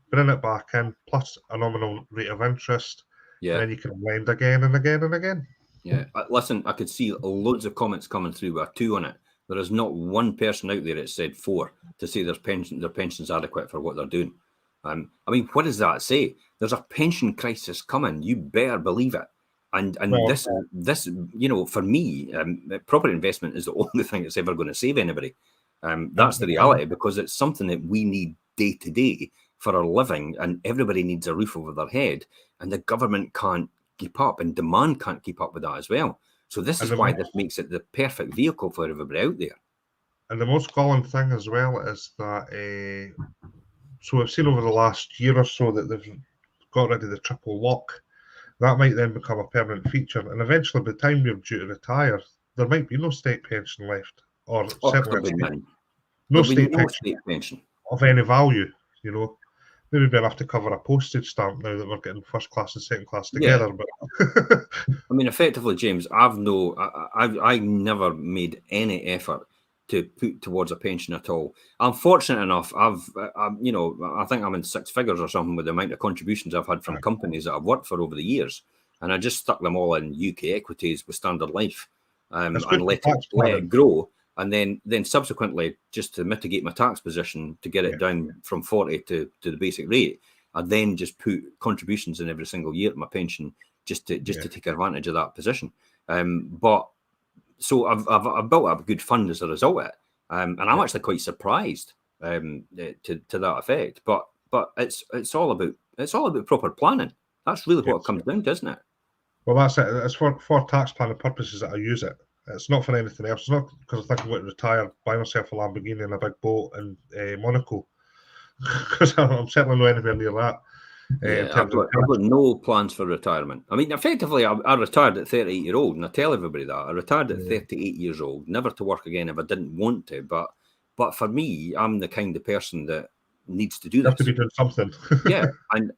bring it back in, plus a nominal rate of interest, and then you can lend again and again and again. Yeah, listen, I could see loads of comments coming through with a 2 on it. There is not one person out there that said 4 to say their pension's adequate for what they're doing. I mean, what does that say? There's a pension crisis coming. You better believe it. And this, you know, for me, property investment is the only thing that's ever going to save anybody. That's the reality, because it's something that we need day to day for our living, and everybody needs a roof over their head, and the government can't keep up, and demand can't keep up with that as well. So this is why this makes it the perfect vehicle for everybody out there. And the most galling thing as well is that, so we've seen over the last year or so that they've got rid of the triple lock. That might then become a permanent feature, and eventually by the time you're due to retire, there might be no state pension left, or certainly no state pension of any value, you know. Maybe be enough to cover a postage stamp now that we're getting first class and second class together. But I mean, effectively, James, I never made any effort to put towards a pension at all. I'm fortunate enough. You know, I think I'm in 6 figures or something with the amount of contributions I've had from companies that I've worked for over the years, and I just stuck them all in UK equities with Standard Life, and let it grow. And then subsequently, just to mitigate my tax position, to get it down from 40 to the basic rate, I then just put contributions in every single year to my pension, just to take advantage of that position. But so I've built up a good fund as a result of it, and I'm actually quite surprised to that effect. But it's all about proper planning. That's really what it comes down to, isn't it? Well, that's it. It's for tax planning purposes that I use it. It's not for anything else. It's not because I think I'm going to retire, buy myself a Lamborghini and a big boat in Monaco, because I'm certainly not anywhere near that. I've got no plans for retirement. I mean, effectively, I retired at 38 years old, and I tell everybody that. I retired at 38 years old, never to work again if I didn't want to. But for me, I'm the kind of person that needs to do this. You have to be doing something.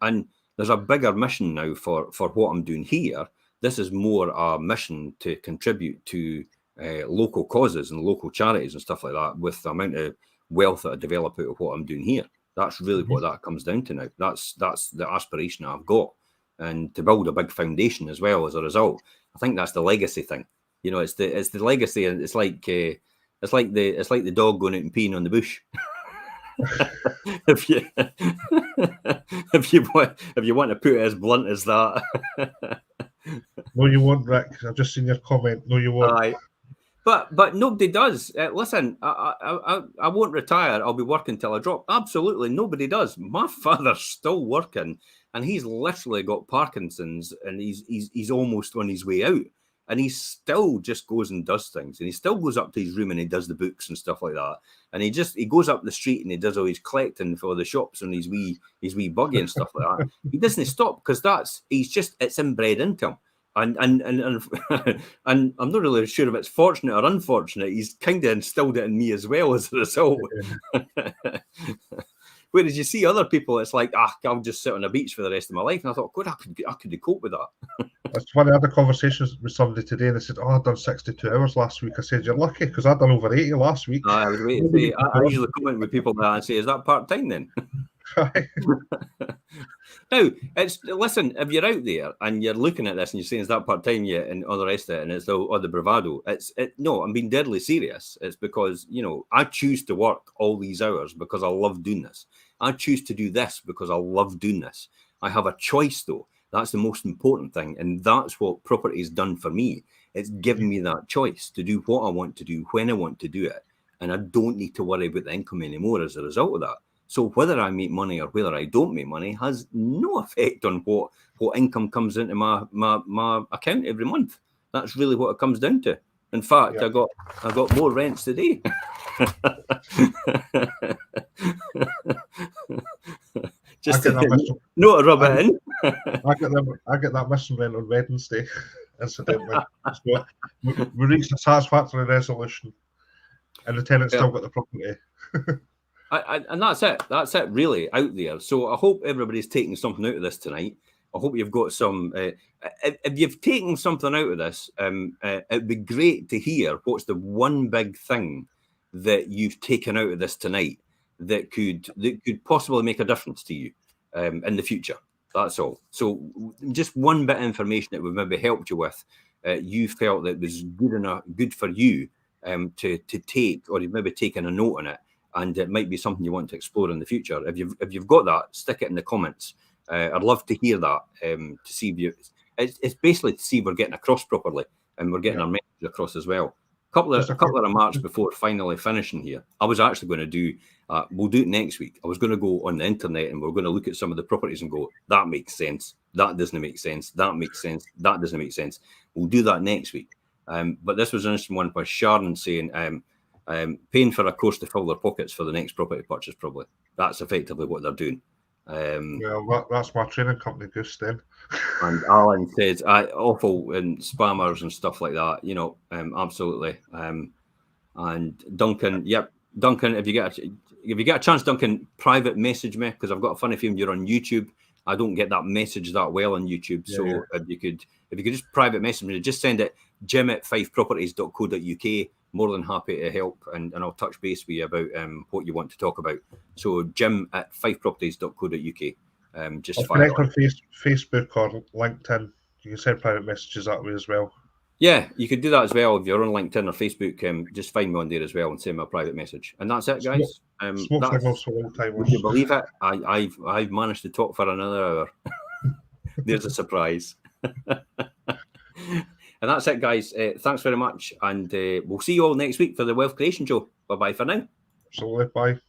and there's a bigger mission now for what I'm doing here. This is more a mission to contribute to local causes and local charities and stuff like that, with the amount of wealth that I develop out of what I'm doing here. That's really what that comes down to now. That's the aspiration I've got, and to build a big foundation as well as a result. I think that's the legacy thing. You know, it's the legacy, and it's like the dog going out and peeing on the bush. if you want to put it as blunt as that. No, you won't, Rick. I've just seen your comment. No, you won't. But nobody does. Listen, I won't retire. I'll be working till I drop. Absolutely, nobody does. My father's still working, and he's literally got Parkinson's, and he's almost on his way out, and he still just goes and does things, and he still goes up to his room and he does the books and stuff like that, and he goes up the street and he does all his collecting for the shops and his wee buggy and stuff like that. He doesn't stop, because it's inbred into him. And I'm not really sure if it's fortunate or unfortunate. He's kind of instilled it in me as well as a result. Whereas you see other people, it's like, I'll just sit on a beach for the rest of my life. And I thought, God, I could cope with that. That's funny. I had a conversation with somebody today, and they said, I've done 62 hours last week. I said, you're lucky, because I'd done over 80 last week. I was waiting to say, I usually comment with people that and say, is that part-time then? Now, listen, if you're out there and you're looking at this and you're saying, is that part-time yet, and all the rest of it, and it's all the bravado, no, I'm being deadly serious. It's because, you know, I choose to work all these hours because I love doing this. I choose to do this because I love doing this. I have a choice, though. That's the most important thing, and that's what property has done for me. It's given me that choice to do what I want to do, when I want to do it, and I don't need to worry about the income anymore as a result of that. So whether I make money or whether I don't make money has no effect on what income comes into my account every month. That's really what it comes down to. In fact, I got more rents today. Just not to rub it in. I get that missing rent on Wednesday, incidentally. So we reached a satisfactory resolution, and the tenant still got the property. And that's it. That's it, really, out there. So I hope everybody's taking something out of this tonight. I hope you've got some. If you've taken something out of this, it'd be great to hear what's the one big thing that you've taken out of this tonight that could possibly make a difference to you in the future. That's all. So just one bit of information that would maybe helped you with, you felt that was good for you to take, or you've maybe taken a note on it, and it might be something you want to explore in the future. If you've got that, stick it in the comments. I'd love to hear that, to see if you. It's basically to see if we're getting across properly and we're getting our message across as well. A couple of remarks before finally finishing here. I was actually going to do. We'll do it next week. I was going to go on the internet and we're going to look at some of the properties and go, that makes sense. That doesn't make sense. That makes sense. That doesn't make sense. We'll do that next week. But this was an interesting one by Sharon saying, paying for a course to fill their pockets for the next property purchase, probably. That's effectively what they're doing. Well, that's my training company, Goose, then. And Alan says, awful and spammers and stuff like that, absolutely. And Duncan, yep. Duncan, if you get a chance, Duncan, private message me, because I've got a funny feeling you're on YouTube. I don't get that message that well on YouTube. So if you could just private message me, just send it jim@fifeproperties.co.uk. More than happy to help, and I'll touch base with you about what you want to talk about. So jim@fifeproperties.co.uk. Just fire on Facebook or LinkedIn. You can send private messages that way as well. Yeah, you could do that as well. If you're on LinkedIn or Facebook, just find me on there as well and send me a private message. And that's it, guys. Smoke signals for long time. Would you believe it? I've managed to talk for another hour. There's a surprise. And that's it, guys. Thanks very much. And we'll see you all next week for the Wealth Creation Show. Bye-bye for now. Absolutely. Bye.